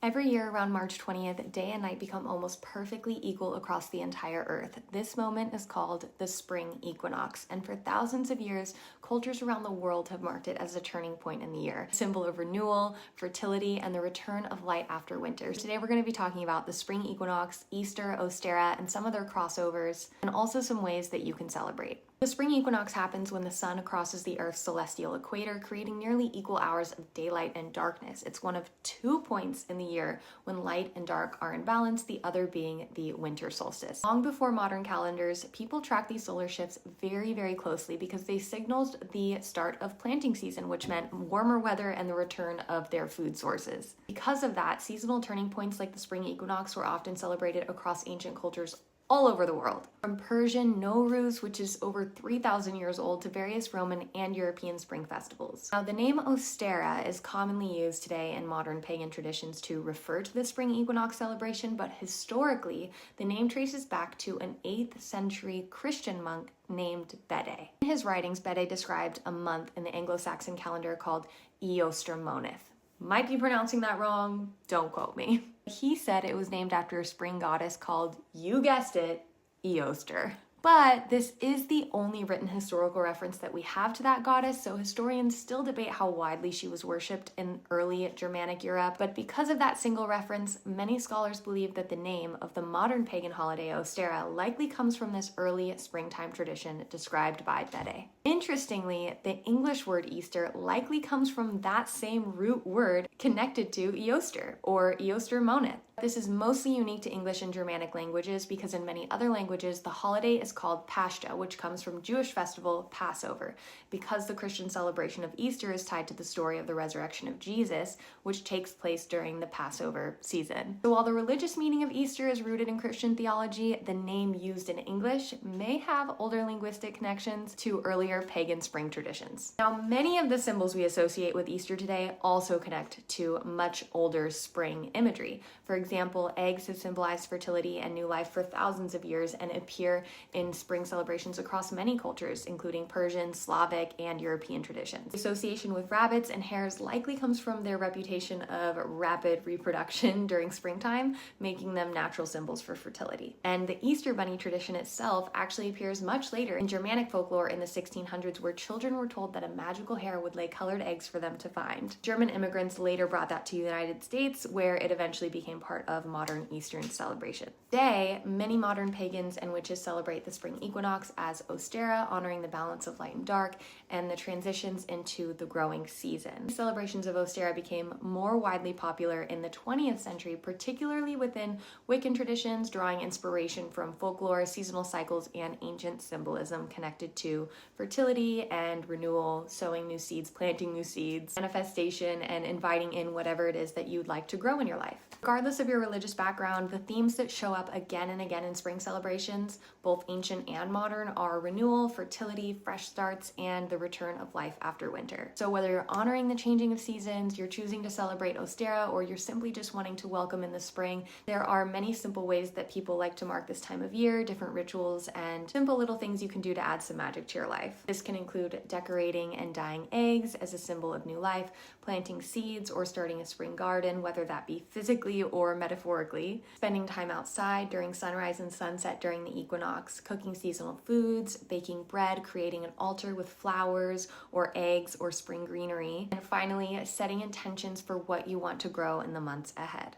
Every year around March 20th, day and night become almost perfectly equal across the entire Earth. This moment is called the spring equinox, and for thousands of years, cultures around the world have marked it as a turning point in the year, a symbol of renewal, fertility, and the return of light after winter. Today we're going to be talking about the spring equinox, Easter, Ostara, and some other crossovers, and also some ways that you can celebrate. The spring equinox happens when the sun crosses the Earth's celestial equator, creating nearly equal hours of daylight and darkness. It's one of 2 points in the year when light and dark are in balance, the other being the winter solstice. Long before modern calendars, people tracked these solar shifts very, very closely because they signaled the start of planting season, which meant warmer weather and the return of their food sources. Because of that, seasonal turning points like the spring equinox were often celebrated across ancient cultures all over the world. From Persian Nowruz, which is over 3,000 years old, to various Roman and European spring festivals. Now, the name Ostara is commonly used today in modern pagan traditions to refer to the spring equinox celebration, but historically, the name traces back to an 8th century Christian monk named Bede. In his writings, Bede described a month in the Anglo-Saxon calendar called Eostermoneth. Might be pronouncing that wrong, don't quote me. He said it was named after a spring goddess called, you guessed it, Eoster. But this is the only written historical reference that we have to that goddess, so historians still debate how widely she was worshipped in early Germanic Europe. But because of that single reference, many scholars believe that the name of the modern pagan holiday Ostara likely comes from this early springtime tradition described by Bede. Interestingly, the English word Easter likely comes from that same root word connected to Eoster, or Eostermoneth. This is mostly unique to English and Germanic languages because in many other languages, the holiday is called Pascha, which comes from Jewish festival Passover, because the Christian celebration of Easter is tied to the story of the resurrection of Jesus, which takes place during the Passover season. So while the religious meaning of Easter is rooted in Christian theology, the name used in English may have older linguistic connections to earlier pagan spring traditions. Now, many of the symbols we associate with Easter today also connect to much older spring imagery. For example, eggs have symbolized fertility and new life for thousands of years and appear in spring celebrations across many cultures, including Persian, Slavic, and European traditions. The association with rabbits and hares likely comes from their reputation of rapid reproduction during springtime, making them natural symbols for fertility. And the Easter bunny tradition itself actually appears much later in Germanic folklore in the 1600s, where children were told that a magical hare would lay colored eggs for them to find. German immigrants later brought that to the United States, where it eventually became part of modern Eastern celebration. Today, many modern pagans and witches celebrate the spring equinox as Ostara, honoring the balance of light and dark and the transitions into the growing season. Celebrations of Ostara became more widely popular in the 20th century, particularly within Wiccan traditions, drawing inspiration from folklore, seasonal cycles, and ancient symbolism connected to fertility and renewal, sowing new seeds, planting new seeds, manifestation, and inviting in whatever it is that you'd like to grow in your life. Regardless of your religious background, the themes that show up again and again in spring celebrations, both ancient and modern, are renewal, fertility, fresh starts, and the return of life after winter. So whether you're honoring the changing of seasons, you're choosing to celebrate Ostara, or you're simply just wanting to welcome in the spring, there are many simple ways that people like to mark this time of year, different rituals, and simple little things you can do to add some magic to your life. This can include decorating and dyeing eggs as a symbol of new life, planting seeds, or starting a spring garden, whether that be physically or metaphorically, spending time outside during sunrise and sunset during the equinox, cooking seasonal foods, baking bread, creating an altar with flowers or eggs or spring greenery, and finally, setting intentions for what you want to grow in the months ahead.